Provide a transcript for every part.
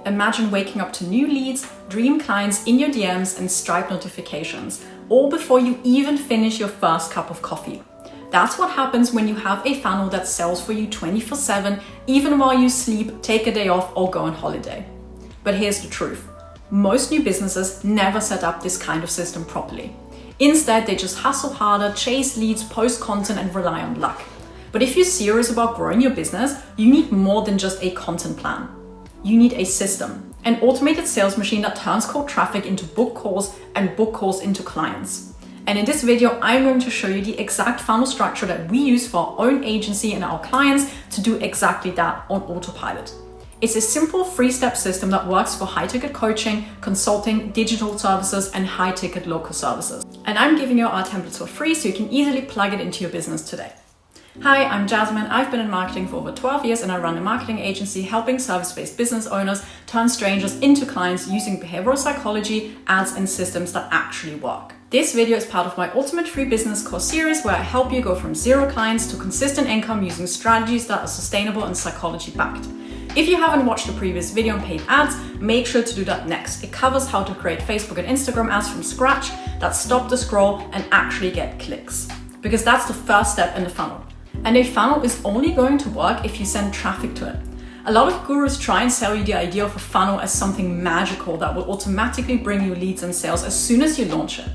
Imagine waking up to new leads, dream clients in your DMs and Stripe notifications, all before you even finish your first cup of coffee. That's what happens when you have a funnel that sells for you 24/7, even while you sleep, take a day off, or go on holiday. But here's the truth. Most new businesses never set up this kind of system properly. Instead, they just hustle harder, chase leads, post content, and rely on luck. But if you're serious about growing your business, you need more than just a content plan. You need a system, an automated sales machine that turns cold traffic into book calls and book calls into clients. And in this video, I'm going to show you the exact funnel structure that we use for our own agency and our clients to do exactly that on autopilot. It's a simple 3-step system that works for high-ticket coaching, consulting, digital services, and high-ticket local services. And I'm giving you our templates for free so you can easily plug it into your business today. Hi, I'm Jasmine. I've been in marketing for over 12 years and I run a marketing agency helping service-based business owners turn strangers into clients using behavioral psychology, ads, and systems that actually work. This video is part of my Ultimate Free Business course series where I help you go from 0 clients to consistent income using strategies that are sustainable and psychology-backed. If you haven't watched the previous video on paid ads, make sure to do that next. It covers how to create Facebook and Instagram ads from scratch that stop the scroll and actually get clicks. Because that's the first step in the funnel. And a funnel is only going to work if you send traffic to it. A lot of gurus try and sell you the idea of a funnel as something magical that will automatically bring you leads and sales as soon as you launch it.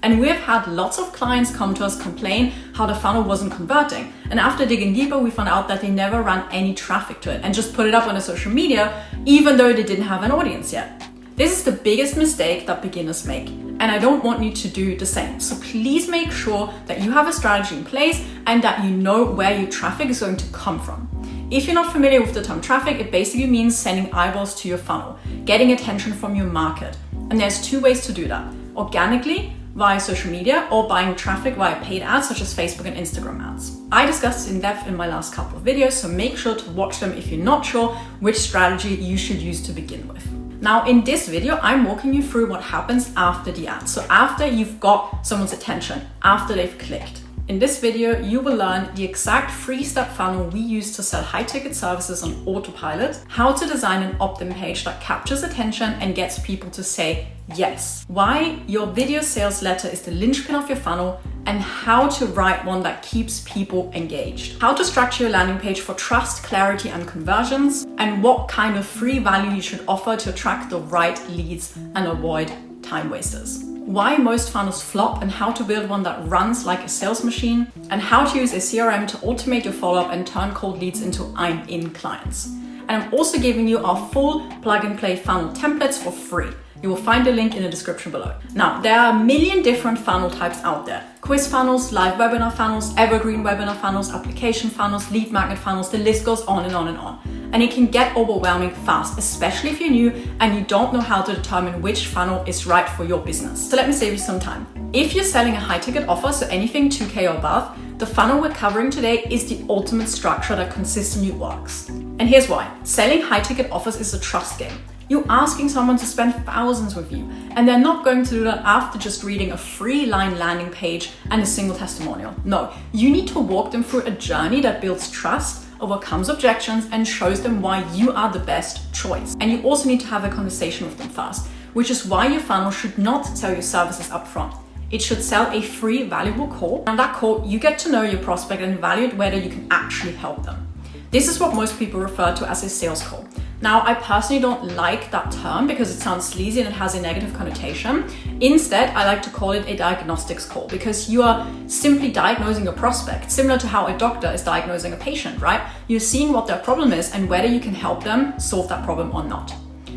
And we have had lots of clients come to us complain how the funnel wasn't converting. And after digging deeper, we found out that they never ran any traffic to it and just put it up on a social media, even though they didn't have an audience yet. This is the biggest mistake that beginners make. And I don't want you to do the same. So please make sure that you have a strategy in place and that you know where your traffic is going to come from. If you're not familiar with the term traffic, it basically means sending eyeballs to your funnel, getting attention from your market. And there's 2 ways to do that. Organically, via social media, or buying traffic via paid ads such as Facebook and Instagram ads. I discussed this in depth in my last couple of videos, so make sure to watch them if you're not sure which strategy you should use to begin with. Now in this video, I'm walking you through what happens after the ad. So after you've got someone's attention, after they've clicked. In this video, you will learn the exact 3-step funnel we use to sell high-ticket services on autopilot, how to design an opt-in page that captures attention and gets people to say yes, why your video sales letter is the linchpin of your funnel, and how to write one that keeps people engaged, how to structure your landing page for trust, clarity, and conversions, and what kind of free value you should offer to attract the right leads and avoid time wasters. Why most funnels flop and how to build one that runs like a sales machine, and how to use a CRM to automate your follow-up and turn cold leads into I'm in clients. And I'm also giving you our full plug and play funnel templates for free. You will find the link in the description below. Now, there are a million different funnel types out there. Quiz funnels, live webinar funnels, evergreen webinar funnels, application funnels, lead magnet funnels, the list goes on and on and on. And it can get overwhelming fast, especially if you're new and you don't know how to determine which funnel is right for your business. So let me save you some time. If you're selling a high ticket offer, so anything 2K or above, the funnel we're covering today is the ultimate structure that consistently works. And here's why. Selling high ticket offers is a trust game. You're asking someone to spend thousands with you, and they're not going to do that after just reading a free line landing page and a single testimonial. No, you need to walk them through a journey that builds trust, overcomes objections, and shows them why you are the best choice. And you also need to have a conversation with them first, which is why your funnel should not sell your services up front. It should sell a free, valuable call. And that call, you get to know your prospect and evaluate whether you can actually help them. This is what most people refer to as a sales call. Now, I personally don't like that term because it sounds sleazy and it has a negative connotation. Instead, I like to call it a diagnostics call because you are simply diagnosing a prospect, similar to how a doctor is diagnosing a patient, right? You're seeing what their problem is and whether you can help them solve that problem or not.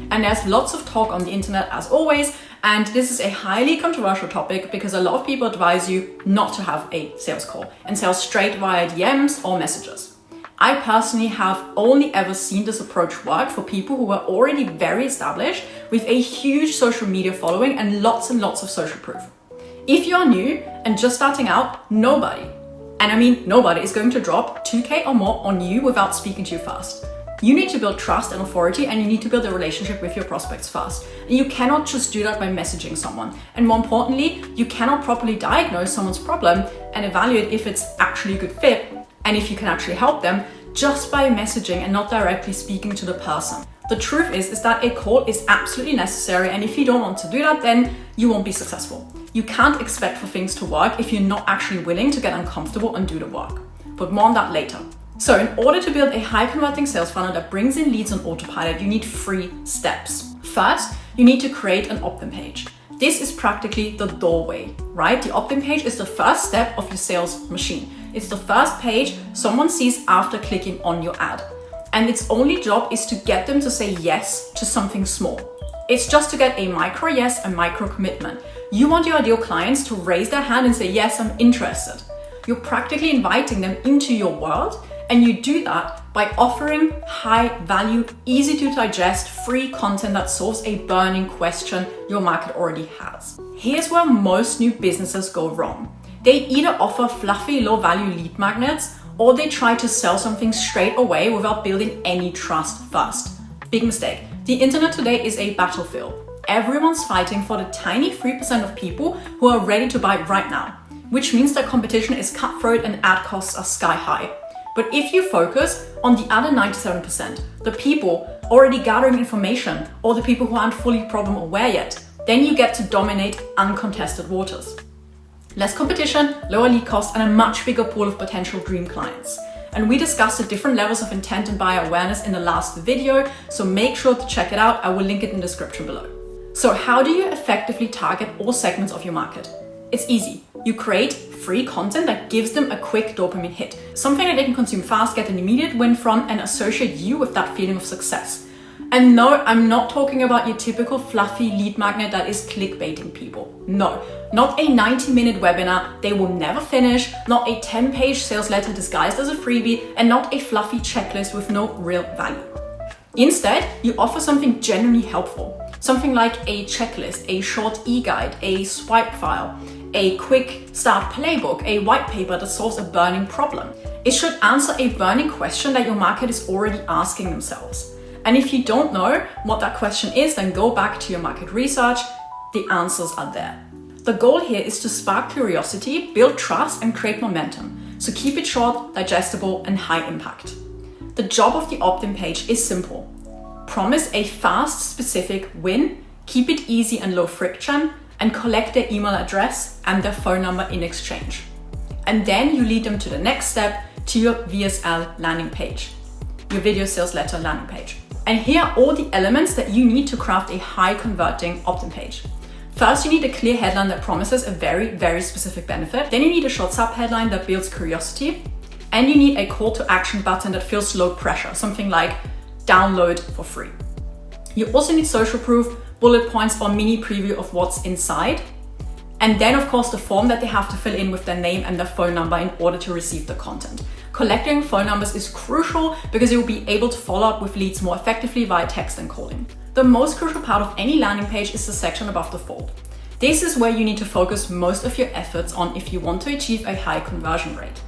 And there's lots of talk on the internet as always, and this is a highly controversial topic because a lot of people advise you not to have a sales call and sell straight via DMs or messages. I personally have only ever seen this approach work for people who are already very established with a huge social media following and lots of social proof. If you're new and just starting out, nobody, and I mean nobody, is going to drop 2K or more on you without speaking to you first. You need to build trust and authority, and you need to build a relationship with your prospects first. And you cannot just do that by messaging someone. And more importantly, you cannot properly diagnose someone's problem and evaluate if it's actually a good fit and if you can actually help them just by messaging and not directly speaking to the person. The truth is that a call is absolutely necessary, and if you don't want to do that, then you won't be successful. You can't expect for things to work if you're not actually willing to get uncomfortable and do the work. But more on that later. So in order to build a high converting sales funnel that brings in leads on autopilot, you need 3 steps. First, you need to create an opt-in page. This is practically the doorway, right? The opt-in page is the first step of your sales machine. It's the first page someone sees after clicking on your ad. And its only job is to get them to say yes to something small. It's just to get a micro yes and micro commitment. You want your ideal clients to raise their hand and say, yes, I'm interested. You're practically inviting them into your world, and you do that by offering high value, easy to digest, free content that solves a burning question your market already has. Here's where most new businesses go wrong. They either offer fluffy, low value lead magnets, or they try to sell something straight away without building any trust first. Big mistake. The internet today is a battlefield. Everyone's fighting for the tiny 3% of people who are ready to buy right now, which means that competition is cutthroat and ad costs are sky high. But if you focus on the other 97%, the people already gathering information or the people who aren't fully problem aware yet, then you get to dominate uncontested waters. Less competition, lower lead costs, and a much bigger pool of potential dream clients. And we discussed the different levels of intent and buyer awareness in the last video, so make sure to check it out. I will link it in the description below. So how do you effectively target all segments of your market? It's easy. You create free content that gives them a quick dopamine hit, something that they can consume fast, get an immediate win from, and associate you with that feeling of success. And no, I'm not talking about your typical fluffy lead magnet that is clickbaiting people. No, not a 90-minute webinar they will never finish, not a 10-page sales letter disguised as a freebie, and not a fluffy checklist with no real value. Instead, you offer something genuinely helpful. Something like a checklist, a short e-guide, a swipe file, a quick start playbook, a white paper that solves a burning problem. It should answer a burning question that your market is already asking themselves. And if you don't know what that question is, then go back to your market research. The answers are there. The goal here is to spark curiosity, build trust, and create momentum. So keep it short, digestible, and high impact. The job of the opt-in page is simple. Promise a fast, specific win, keep it easy and low friction, and collect their email address and their phone number in exchange. And then you lead them to the next step, to your VSL landing page, your video sales letter landing page. And here are all the elements that you need to craft a high converting opt-in page. First, you need a clear headline that promises a very, very specific benefit. Then you need a short sub-headline that builds curiosity. And you need a call to action button that feels low pressure, something like download for free. You also need social proof, bullet points, or mini preview of what's inside. And then of course the form that they have to fill in with their name and their phone number in order to receive the content. Collecting phone numbers is crucial because you'll be able to follow up with leads more effectively via text and calling. The most crucial part of any landing page is the section above the fold. This is where you need to focus most of your efforts on if you want to achieve a high conversion rate.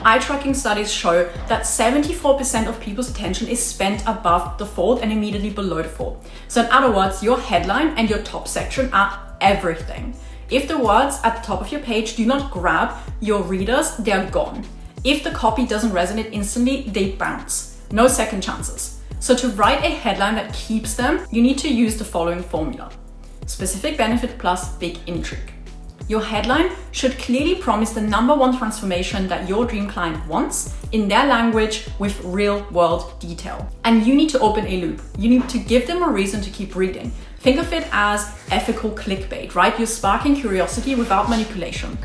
Eye tracking studies show that 74% of people's attention is spent above the fold and immediately below the fold. So in other words, your headline and your top section are everything. If the words at the top of your page do not grab your readers, they are gone. If the copy doesn't resonate instantly, they bounce. No second chances. So to write a headline that keeps them, you need to use the following formula. Specific benefit plus big intrigue. Your headline should clearly promise the #1 transformation that your dream client wants in their language with real world detail. And you need to open a loop. You need to give them a reason to keep reading. Think of it as ethical clickbait, right? You're sparking curiosity without manipulation.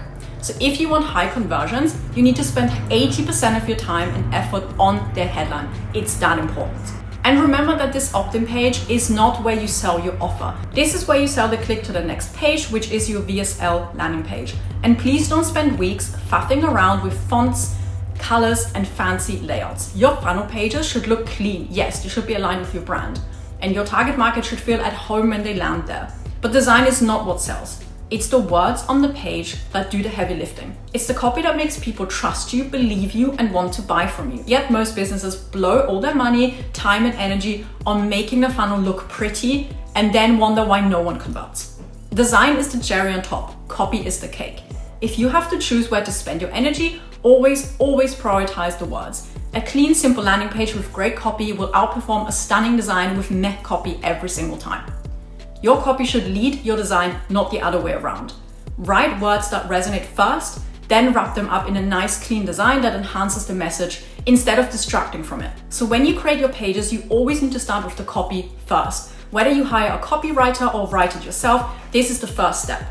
So if you want high conversions, you need to spend 80% of your time and effort on their headline. It's that important. And remember that this opt-in page is not where you sell your offer. This is where you sell the click to the next page, which is your VSL landing page. And please don't spend weeks faffing around with fonts, colors, and fancy layouts. Your funnel pages should look clean. Yes, they should be aligned with your brand. And your target market should feel at home when they land there. But design is not what sells. It's the words on the page that do the heavy lifting. It's the copy that makes people trust you, believe you, and want to buy from you. Yet most businesses blow all their money, time, and energy on making the funnel look pretty and then wonder why no one converts. Design is the cherry on top. Copy is the cake. If you have to choose where to spend your energy, Always prioritize the words. A clean, simple landing page with great copy will outperform a stunning design with meh copy every single time. Your copy should lead your design, not the other way around. Write words that resonate first, then wrap them up in a nice, clean design that enhances the message instead of distracting from it. So when you create your pages, you always need to start with the copy first. Whether you hire a copywriter or write it yourself, this is the first step.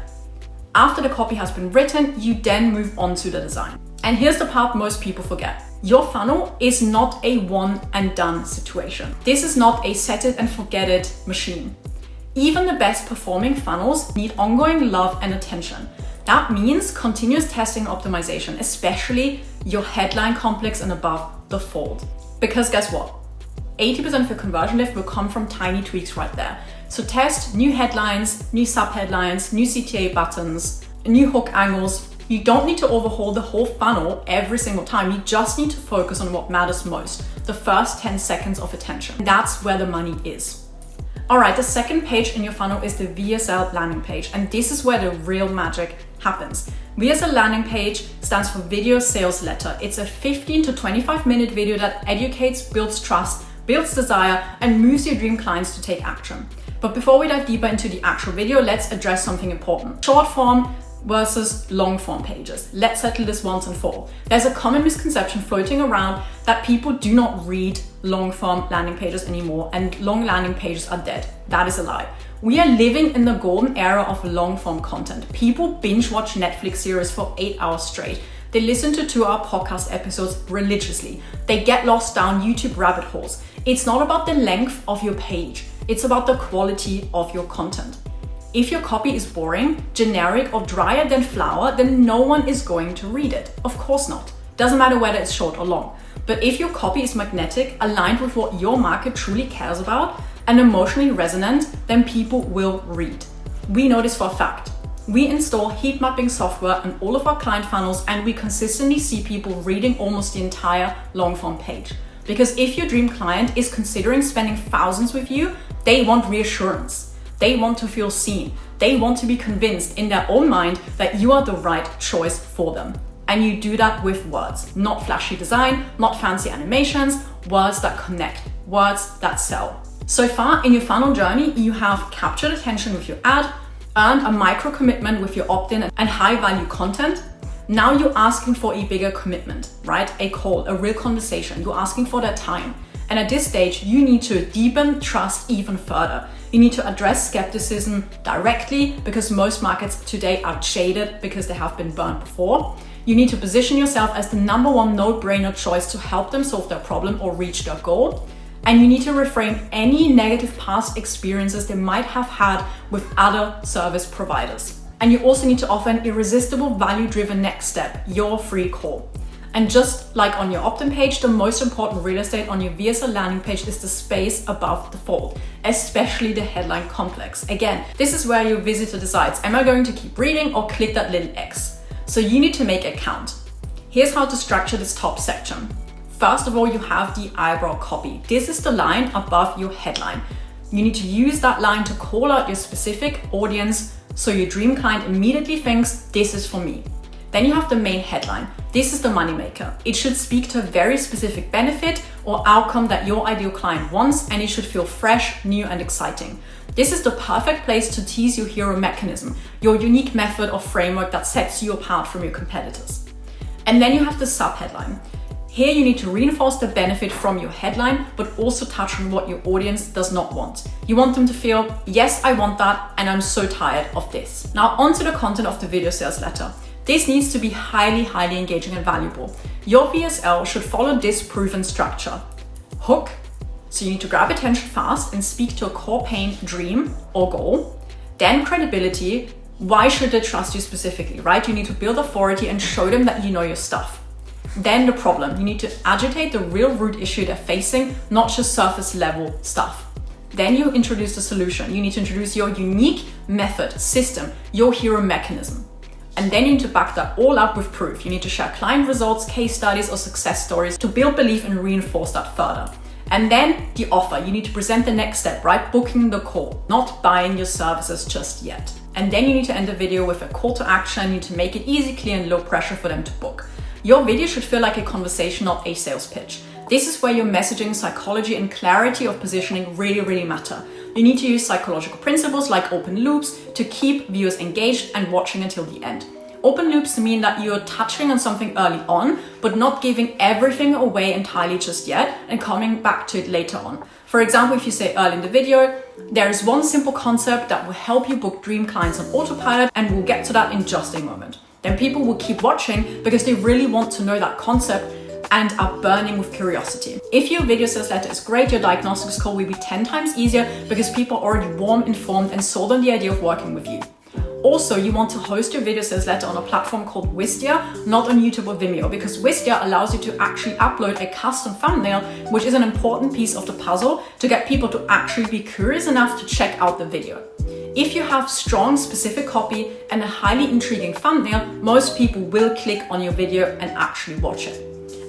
After the copy has been written, you then move on to the design. And here's the part most people forget. Your funnel is not a one and done situation. This is not a set it and forget it machine. Even the best performing funnels need ongoing love and attention. That means continuous testing and optimization, especially your headline complex and above the fold. Because guess what? 80% of your conversion lift will come from tiny tweaks right there. So test new headlines, new subheadlines, new CTA buttons, new hook angles. You don't need to overhaul the whole funnel every single time. You just need to focus on what matters most, the first 10 seconds of attention. That's where the money is. All right, the second page in your funnel is the VSL landing page, and this is where the real magic happens. VSL landing page stands for Video Sales Letter. It's a 15 to 25 minute video that educates, builds trust, builds desire, and moves your dream clients to take action. But before we dive deeper into the actual video, let's address something important. Short form versus long form pages. Let's settle this once and for all. There's a common misconception floating around that people do not read long form landing pages anymore and long landing pages are dead. That is a lie. We are living in the golden era of long form content. People binge watch Netflix series for 8 hours straight. They listen to 2-hour podcast episodes religiously. They get lost down YouTube rabbit holes. It's not about the length of your page. It's about the quality of your content. If your copy is boring, generic, or drier than flour, then no one is going to read it. Of course not. Doesn't matter whether it's short or long. But if your copy is magnetic, aligned with what your market truly cares about, and emotionally resonant, then people will read. We know this for a fact. We install heat mapping software on all of our client funnels, and we consistently see people reading almost the entire long form page. Because if your dream client is considering spending thousands with you, they want reassurance. They want to feel seen. They want to be convinced in their own mind that you are the right choice for them. And you do that with words, not flashy design, not fancy animations, words that connect, words that sell. So far in your funnel journey, you have captured attention with your ad, earned a micro commitment with your opt-in and high value content. Now you're asking for a bigger commitment, right? A call, a real conversation. You're asking for their time. And at this stage, you need to deepen trust even further. You need to address skepticism directly because most markets today are jaded because they have been burned before. You need to position yourself as the number one no-brainer choice to help them solve their problem or reach their goal. And you need to reframe any negative past experiences they might have had with other service providers. And you also need to offer an irresistible value-driven next step, your free call. And just like on your opt-in page, the most important real estate on your VSL landing page is the space above the fold, especially the headline complex. Again, this is where your visitor decides, am I going to keep reading or click that little X? So you need to make it count. Here's how to structure this top section. First of all, you have the eyebrow copy. This is the line above your headline. You need to use that line to call out your specific audience so your dream client immediately thinks, this is for me. Then you have the main headline. This is the moneymaker. It should speak to a very specific benefit or outcome that your ideal client wants, and it should feel fresh, new, and exciting. This is the perfect place to tease your hero mechanism, your unique method or framework that sets you apart from your competitors. And then you have the subheadline. Here you need to reinforce the benefit from your headline, but also touch on what your audience does not want. You want them to feel, yes, I want that, and I'm so tired of this. Now onto the content of the video sales letter. This needs to be highly engaging and valuable. Your VSL should follow this proven structure. Hook, so you need to grab attention fast and speak to a core pain, dream, or goal. Then credibility, why should they trust you specifically, right? You need to build authority and show them that you know your stuff. Then the problem, you need to agitate the real root issue they're facing, not just surface level stuff. Then you introduce the solution. You need to introduce your unique method, system, your hero mechanism. And then you need to back that all up with proof. You need to share client results, case studies, or success stories to build belief and reinforce that further. And then the offer. You need to present the next step, right? Booking the call, not buying your services just yet. And then you need to end the video with a call to action. You need to make it easy, clear, and low pressure for them to book. Your video should feel like a conversation, not a sales pitch. This is where your messaging, psychology, and clarity of positioning really matter. You need to use psychological principles like open loops to keep viewers engaged and watching until the end. Open loops mean that you're touching on something early on, but not giving everything away entirely just yet and coming back to it later on. For example, if you say early in the video, there is one simple concept that will help you book dream clients on autopilot, and we'll get to that in just a moment. Then people will keep watching because they really want to know that concept and are burning with curiosity. If your video sales letter is great, your diagnostics call will be 10 times easier because people are already warm, informed, and sold on the idea of working with you. Also, you want to host your video sales letter on a platform called Wistia, not on YouTube or Vimeo, because Wistia allows you to actually upload a custom thumbnail, which is an important piece of the puzzle to get people to actually be curious enough to check out the video. If you have strong, specific copy and a highly intriguing thumbnail, most people will click on your video and actually watch it.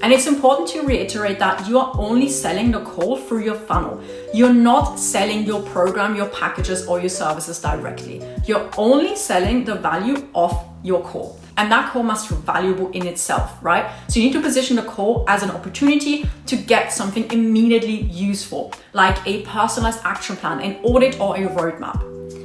And it's important to reiterate that you are only selling the call through your funnel. You're not selling your program, your packages, or your services directly. You're only selling the value of your call. And that call must be valuable in itself, right? So you need to position the call as an opportunity to get something immediately useful, like a personalized action plan, an audit, or a roadmap.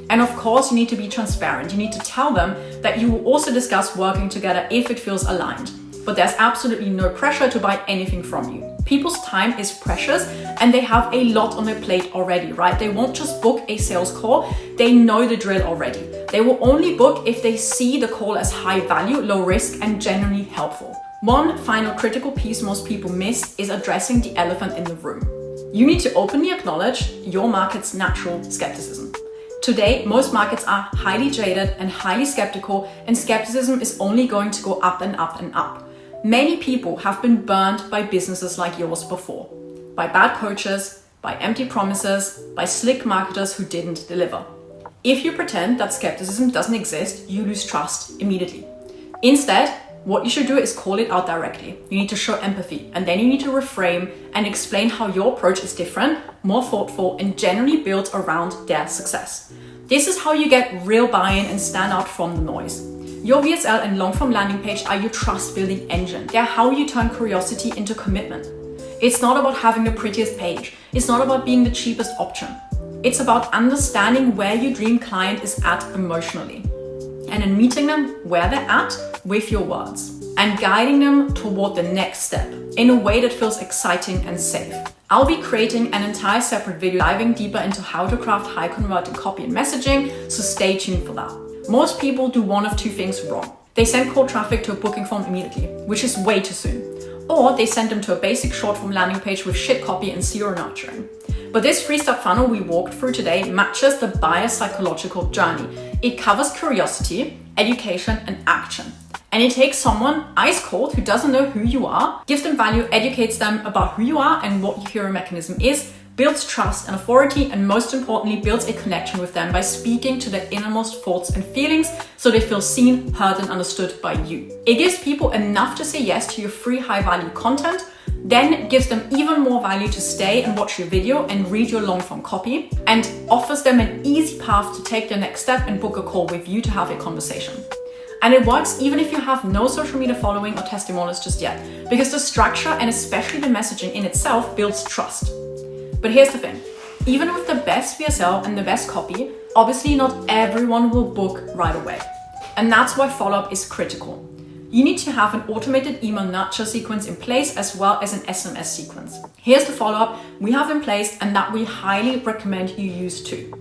And of course, you need to be transparent. You need to tell them that you will also discuss working together if it feels aligned. But there's absolutely no pressure to buy anything from you. People's time is precious and they have a lot on their plate already, right? They won't just book a sales call, they know the drill already. They will only book if they see the call as high value, low risk, and genuinely helpful. One final critical piece most people miss is addressing the elephant in the room. You need to openly acknowledge your market's natural skepticism. Today, most markets are highly jaded and highly skeptical, and skepticism is only going to go up and up and up. Many people have been burned by businesses like yours before, by bad coaches, by empty promises, by slick marketers who didn't deliver. If you pretend that skepticism doesn't exist, you lose trust immediately. Instead, what you should do is call it out directly. You need to show empathy, and then you need to reframe and explain how your approach is different, more thoughtful, and generally built around their success. This is how you get real buy-in and stand out from the noise. Your VSL and long-form landing page are your trust-building engine. They're how you turn curiosity into commitment. It's not about having the prettiest page. It's not about being the cheapest option. It's about understanding where your dream client is at emotionally, and then meeting them where they're at with your words and guiding them toward the next step in a way that feels exciting and safe. I'll be creating an entire separate video diving deeper into how to craft high converting copy and messaging, so stay tuned for that. Most people do one of two things wrong. They send cold traffic to a booking form immediately, which is way too soon. Or they send them to a basic short form landing page with shit copy and zero nurturing. But this 3-step funnel we walked through today matches the buyer's psychological journey. It covers curiosity, education, and action. And it takes someone ice cold who doesn't know who you are, gives them value, educates them about who you are and what your hero mechanism is, builds trust and authority, and most importantly, builds a connection with them by speaking to their innermost thoughts and feelings so they feel seen, heard, and understood by you. It gives people enough to say yes to your free high-value content, then gives them even more value to stay and watch your video and read your long-form copy, and offers them an easy path to take the next step and book a call with you to have a conversation. And it works even if you have no social media following or testimonials just yet, because the structure and especially the messaging in itself builds trust. But here's the thing, even with the best VSL and the best copy, obviously not everyone will book right away. And that's why follow-up is critical. You need to have an automated email nurture sequence in place as well as an SMS sequence. Here's the follow-up we have in place and that we highly recommend you use too.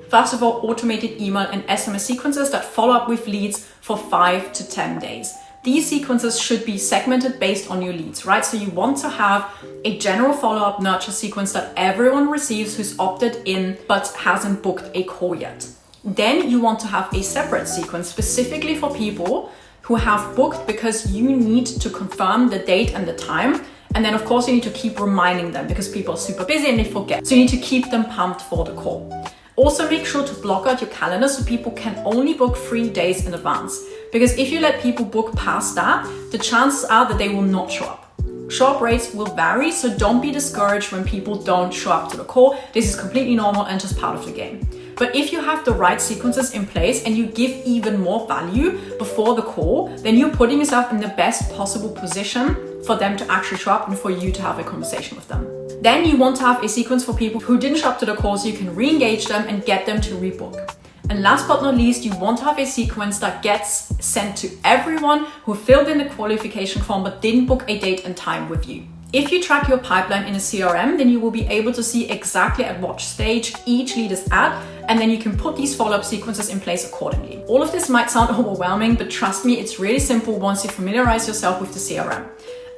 First of all, automated email and SMS sequences that follow up with leads for 5 to 10 days. These sequences should be segmented based on your leads, right? So you want to have a general follow-up nurture sequence that everyone receives who's opted in but hasn't booked a call yet. Then you want to have a separate sequence specifically for people who have booked because you need to confirm the date and the time. And then of course you need to keep reminding them because people are super busy and they forget. So you need to keep them pumped for the call. Also make sure to block out your calendar so people can only book 3 days in advance. Because if you let people book past that, the chances are that they will not show up. Show up rates will vary, so don't be discouraged when people don't show up to the call. This is completely normal and just part of the game. But if you have the right sequences in place and you give even more value before the call, then you're putting yourself in the best possible position for them to actually show up and for you to have a conversation with them. Then you want to have a sequence for people who didn't show up to the call so you can re-engage them and get them to rebook. And last but not least, you want to have a sequence that gets sent to everyone who filled in the qualification form but didn't book a date and time with you. If you track your pipeline in a CRM, then you will be able to see exactly at what stage each lead is at, and then you can put these follow-up sequences in place accordingly. All of this might sound overwhelming, but trust me, it's really simple once you familiarize yourself with the CRM.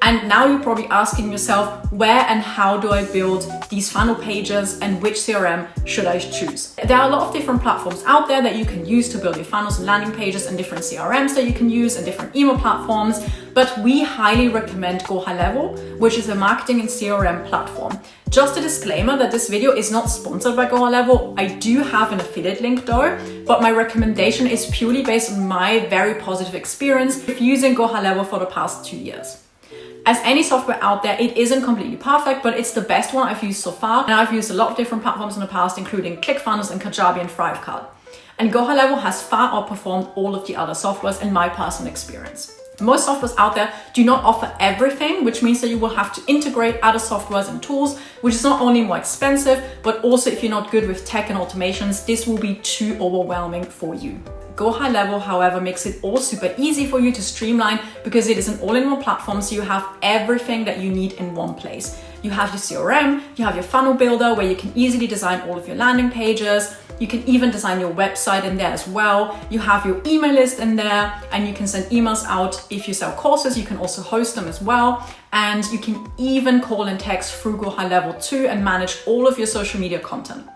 And now you're probably asking yourself, where and how do I build these funnel pages and which CRM should I choose? There are a lot of different platforms out there that you can use to build your funnels and landing pages, and different CRMs that you can use and different email platforms. But we highly recommend Go High Level, which is a marketing and CRM platform. Just a disclaimer that this video is not sponsored by Go High Level. I do have an affiliate link though, but my recommendation is purely based on my very positive experience with using Go High Level for the past 2 years. As any software out there, it isn't completely perfect, but it's the best one I've used so far. And I've used a lot of different platforms in the past, including ClickFunnels and Kajabi and Thrivecart. And Go High Level has far outperformed all of the other softwares in my personal experience. Most softwares out there do not offer everything, which means that you will have to integrate other softwares and tools, which is not only more expensive, but also if you're not good with tech and automations, this will be too overwhelming for you. Go High Level, however, makes it all super easy for you to streamline because it is an all-in-one platform, so you have everything that you need in one place. You have your CRM, you have your funnel builder where you can easily design all of your landing pages. You can even design your website in there as well. You have your email list in there, and you can send emails out. If you sell courses, you can also host them as well. And you can even call and text through Go High Level too and manage all of your social media content.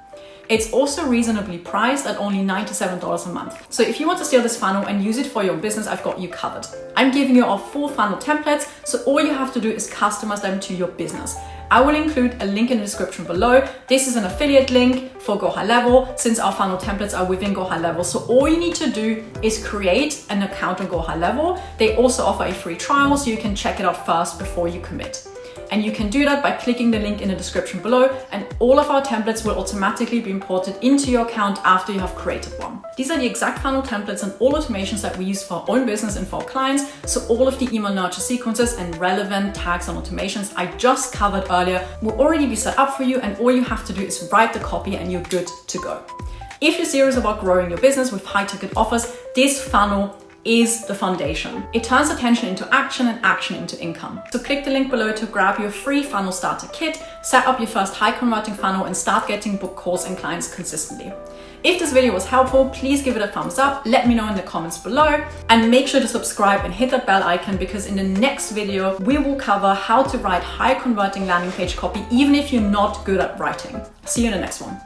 It's also reasonably priced at only $97 a month. So if you want to steal this funnel and use it for your business, I've got you covered. I'm giving you our full funnel templates, so all you have to do is customize them to your business. I will include a link in the description below. This is an affiliate link for Go High Level since our funnel templates are within Go High Level. So all you need to do is create an account on Go High Level. They also offer a free trial, so you can check it out first before you commit. And you can do that by clicking the link in the description below, and all of our templates will automatically be imported into your account after you have created one. These are the exact funnel templates and all automations that we use for our own business and for our clients. So all of the email nurture sequences and relevant tags and automations I just covered earlier will already be set up for you, and all you have to do is write the copy and you're good to go. If you're serious about growing your business with high ticket offers, this funnel is the foundation. It turns attention into action and action into income. So click the link below to grab your free funnel starter kit, set up your first high converting funnel, and start getting booked calls and clients consistently. If this video was helpful, please give it a thumbs up, let me know in the comments below, and make sure to subscribe and hit that bell icon, because in the next video, we will cover how to write high converting landing page copy even if you're not good at writing. See you in the next one.